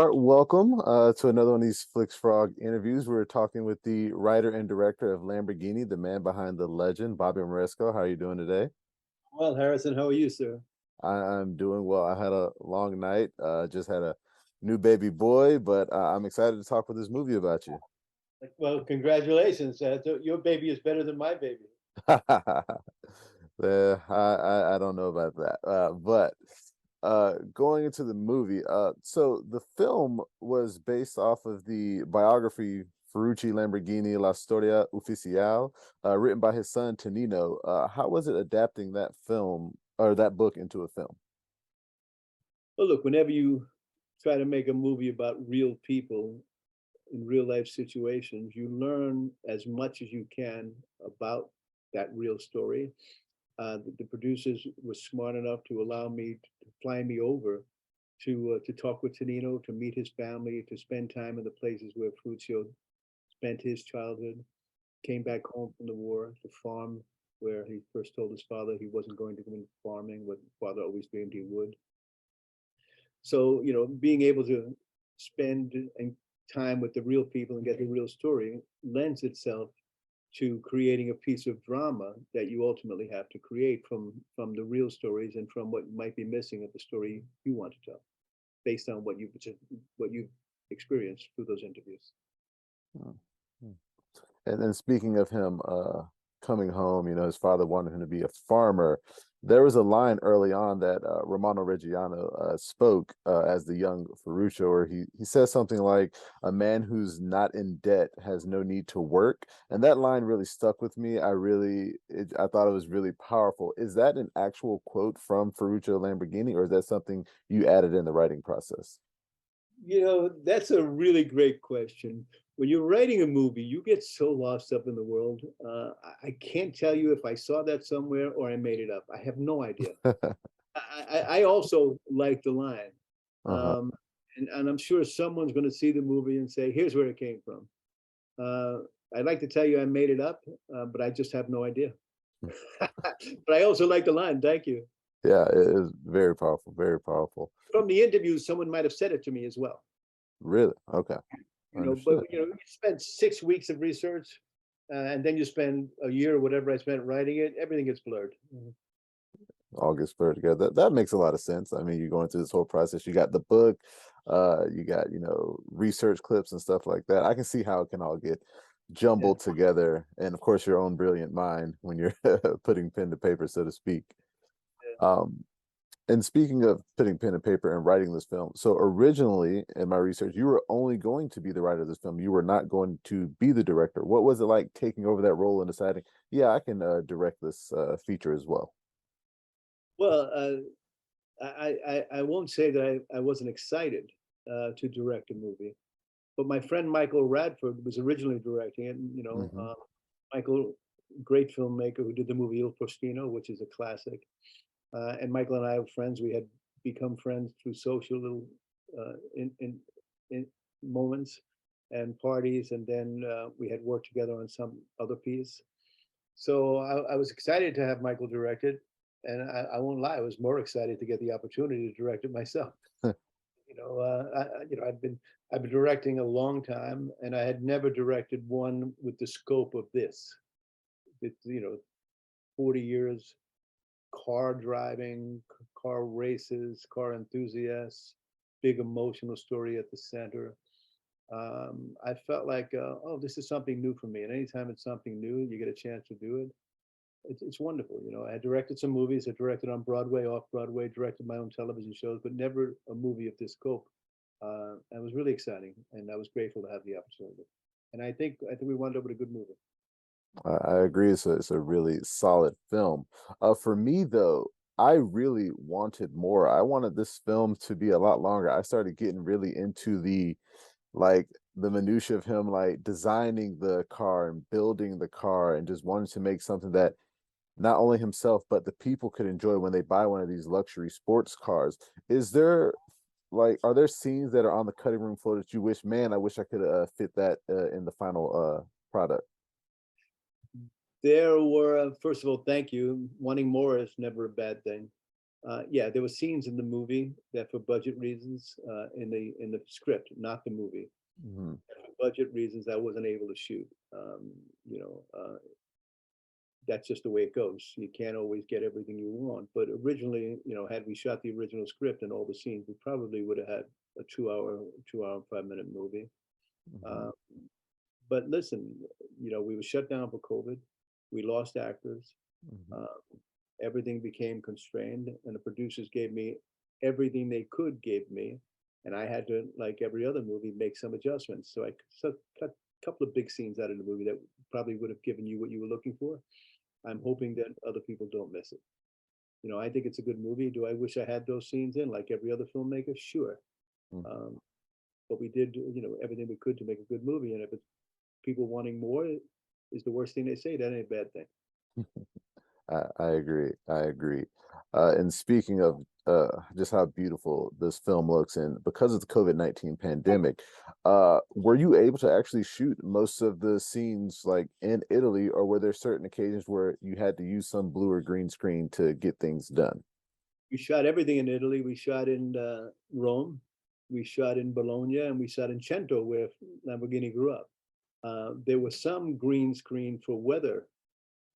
Welcome to another one of these Flixfrog interviews. We're talking with the writer and director of Lamborghini, the man behind the legend, Bobby Moresco. How are you doing today? Well, Harrison, how are you, sir? I'm doing well. I had a long night. Just had a new baby boy, but I'm excited to talk with this movie about you. Well, congratulations. Your baby is better than my baby. I don't know about that, but going into the movie, so the film was based off of the biography Ferrucci Lamborghini La Storia Ufficiale, written by his son Tonino. How was it adapting that film or that book into a film? Well, look, whenever you try to make a movie about real people in real life situations, you learn as much as you can about that real story. The producers were smart enough to allow me to fly me over to talk with Tonino, to meet his family, to spend time in the places where Fruccio spent his childhood. Came back home from the war, the farm where he first told his father he wasn't going to go into farming, but father always dreamed he would. So, being able to spend time with the real people and get the real story lends itself to creating a piece of drama that you ultimately have to create from the real stories and from what might be missing of the story you want to tell, based on what you've experienced through those interviews. Hmm. And then speaking of him coming home, his father wanted him to be a farmer. There was a line early on that Romano Reggiano spoke as the young Ferruccio, where he says something like, "A man who's not in debt has no need to work," and that line really stuck with me. I thought it was really powerful. Is that an actual quote from Ferruccio Lamborghini, or is that something you added in the writing process? That's a really great question. When you're writing a movie, you get so lost up in the world. I can't tell you if I saw that somewhere or I made it up. I have no idea. I also like the line. Uh-huh. Um, and I'm sure someone's going to see the movie and say, here's where it came from. Uh, I'd like to tell you I made it up, but I just have no idea. But I also like the line. Thank you. Yeah, it is very powerful, very powerful. From the interview, someone might have said it to me as well. Really? Okay. But Understood. you spend 6 weeks of research, and then you spend a year or whatever I spent writing it. Everything gets blurred. All gets put together. That makes a lot of sense. I mean, you're going through this whole process. You got the book, you got, research clips and stuff like that. I can see how it can all get Yeah. jumbled together. And of course, your own brilliant mind when you're putting pen to paper, so to speak. Um, and speaking of putting pen to paper and writing this film, so originally in my research, you were only going to be the writer of this film. You were not going to be the director. What was it like taking over that role and deciding, yeah, I can direct this feature as well? Well, I won't say that I wasn't excited to direct a movie, but my friend Michael Radford was originally directing it. And, Hmm. Michael, great filmmaker who did the movie Il Postino, which is a classic. And Michael and I are friends. We had become friends through social little in moments and parties, and then we had worked together on some other piece. So I was excited to have Michael direct it, and I won't lie, I was more excited to get the opportunity to direct it myself. I've been directing a long time, and I had never directed one with the scope of this. It, 40 years car driving, car races, car enthusiasts, big emotional story at the center. I felt like, oh, this is something new for me. And anytime it's something new, you get a chance to do it. It's wonderful. I directed some movies. I directed on Broadway, off Broadway, directed my own television shows, but never a movie of this scope. It was really exciting, and I was grateful to have the opportunity. And I think we wound up with a good movie. I agree. It's a really solid film. For me though, I really wanted more. I wanted this film to be a lot longer. I started getting really into the minutia of him like designing the car and building the car and just wanted to make something that not only himself but the people could enjoy when they buy one of these luxury sports cars. Is there are there scenes that are on the cutting room floor that you wish, man, I wish I could fit that in the final product? There were, first of all, thank you. Wanting more is never a bad thing. Yeah, there were scenes in the movie that, for budget reasons, in the script, not the movie, Hmm. for budget reasons, I wasn't able to shoot. You know, that's just the way it goes. You can't always get everything you want. But originally, had we shot the original script and all the scenes, we probably would have had a 2 hour and 5 minute movie. Hmm. Uh, but listen, we were shut down for COVID. We lost actors. Hmm. Uh, Everything became constrained, and the producers gave me everything they could give me, and I had to, like every other movie, make some adjustments. So I cut a couple of big scenes out of the movie that probably would have given you what you were looking for. I'm hoping that other people don't miss it. I think it's a good movie. Do I wish I had those scenes in, like every other filmmaker? Sure. Um, but we did, everything we could to make a good movie. And if it's people wanting more is the worst thing they say, that ain't a bad thing. I agree. I agree. And speaking of just how beautiful this film looks, and because of the COVID-19 pandemic, were you able to actually shoot most of the scenes like in Italy, or were there certain occasions where you had to use some blue or green screen to get things done? We shot everything in Italy. We shot in Rome, we shot in Bologna, and we shot in Cento, where Lamborghini grew up. There was some green screen for weather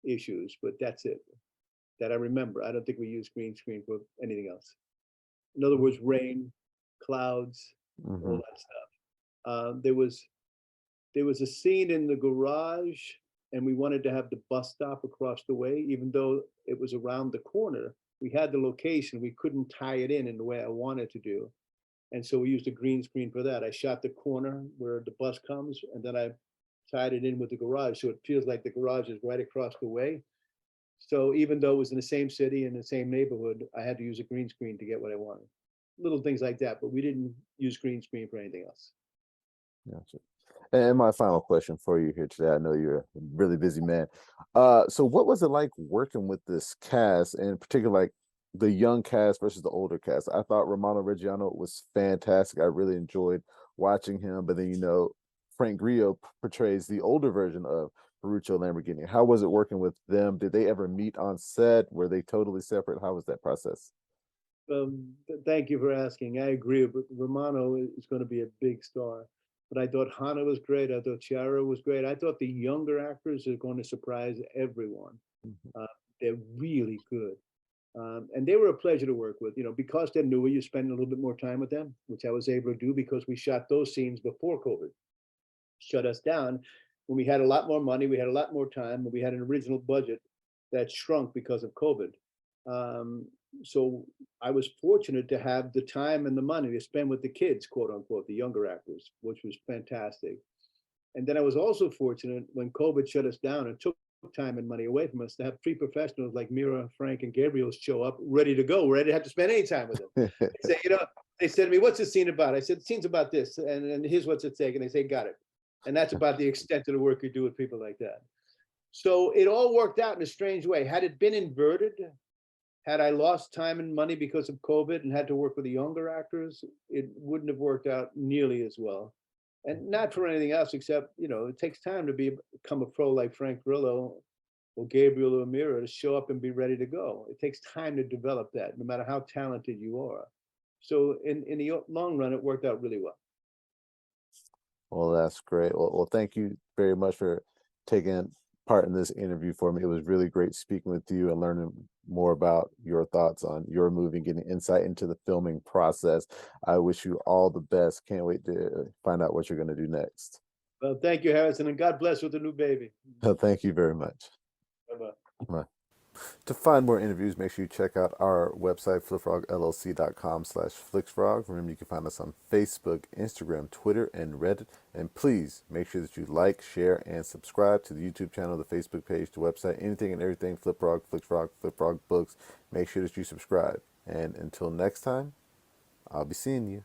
issues, but that's it that I remember. I don't think we used green screen for anything else. In other words, rain, clouds, all Hmm. that stuff. There was a scene in the garage, and we wanted to have the bus stop across the way, even though it was around the corner. We had the location, we couldn't tie it in the way I wanted to do, and so we used a green screen for that. I shot the corner where the bus comes, and then I tied it in with the garage, so it feels like the garage is right across the way. So even though it was in the same city in the same neighborhood, I had to use a green screen to get what I wanted. Little things like that, but we didn't use green screen for anything else. Gotcha. And my final question for you here today, I know you're a really busy man. So what was it like working with this cast, and in particular, like the young cast versus the older cast? I thought Romano Reggiano was fantastic. I really enjoyed watching him, but then Frank Grillo portrays the older version of Ferruccio Lamborghini. How was it working with them? Did they ever meet on set? Were they totally separate? How was that process? Thank you for asking. I agree, but Romano is going to be a big star. But I thought Hana was great. I thought Chiara was great. I thought the younger actors are going to surprise everyone. Mhm. Uh, they're really good. And they were a pleasure to work with. Because they're newer, you spend a little bit more time with them, which I was able to do because we shot those scenes before COVID shut us down. When we had a lot more money, we had a lot more time, and we had an original budget that shrunk because of COVID. Um, so I was fortunate to have the time and the money to spend with the kids, quote unquote, the younger actors, which was fantastic. And then I was also fortunate when COVID shut us down and took time and money away from us to have three professionals like Mira, Frank, and Gabriel show up ready to go, ready to have to spend any time with them. They say, they said to me, "What's the scene about?" I said, "The scene's about this, and here's what's at stake." And they say, "Got it." And that's about the extent of the work you do with people like that. So it all worked out in a strange way. Had it been inverted, had I lost time and money because of COVID and had to work with the younger actors, it wouldn't have worked out nearly as well. And not for anything else, except, it takes time to become a pro like Frank Grillo or Gabriel or Mira to show up and be ready to go. It takes time to develop that, no matter how talented you are. So in the long run, it worked out really well. Well, that's great. Well, thank you very much for taking part in this interview for me. It was really great speaking with you and learning more about your thoughts on your movie, getting insight into the filming process. I wish you all the best. Can't wait to find out what you're going to do next. Well, thank you, Harrison, and God bless with the new baby. Thank you very much. Bye-bye. Bye. To find more interviews, make sure you check out our website, flipfrogllc.com/flixfrog. Remember, you can find us on Facebook, Instagram, Twitter, and Reddit. And please make sure that you like, share, and subscribe to the YouTube channel, the Facebook page, the website, anything and everything Flipfrog, Flixfrog, Flipfrog Books. Make sure that you subscribe. And until next time, I'll be seeing you.